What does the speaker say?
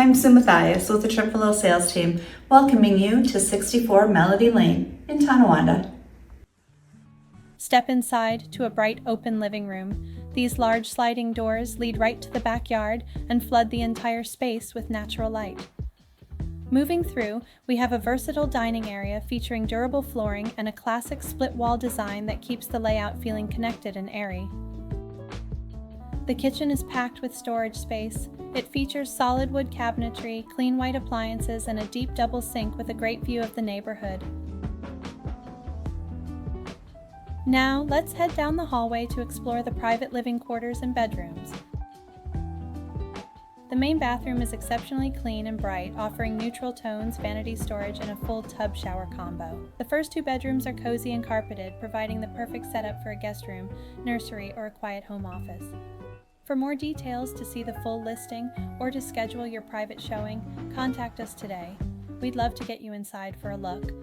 I'm Sue Matheis with the Trifilo sales team, welcoming you to 64 Melody Lane in Tonawanda. Step inside to a bright open living room. These large sliding doors lead right to the backyard and flood the entire space with natural light. Moving through, we have a versatile dining area featuring durable flooring and a classic split wall design that keeps the layout feeling connected and airy. The kitchen is packed with storage space. It features solid wood cabinetry, clean white appliances, and a deep double sink with a great view of the neighborhood. Now, let's head down the hallway to explore the private living quarters and bedrooms. The main bathroom is exceptionally clean and bright, offering neutral tones, vanity storage, and a full tub shower combo. The first two bedrooms are cozy and carpeted, providing the perfect setup for a guest room, nursery, or a quiet home office. For more details, to see the full listing, or to schedule your private showing, contact us today. We'd love to get you inside for a look.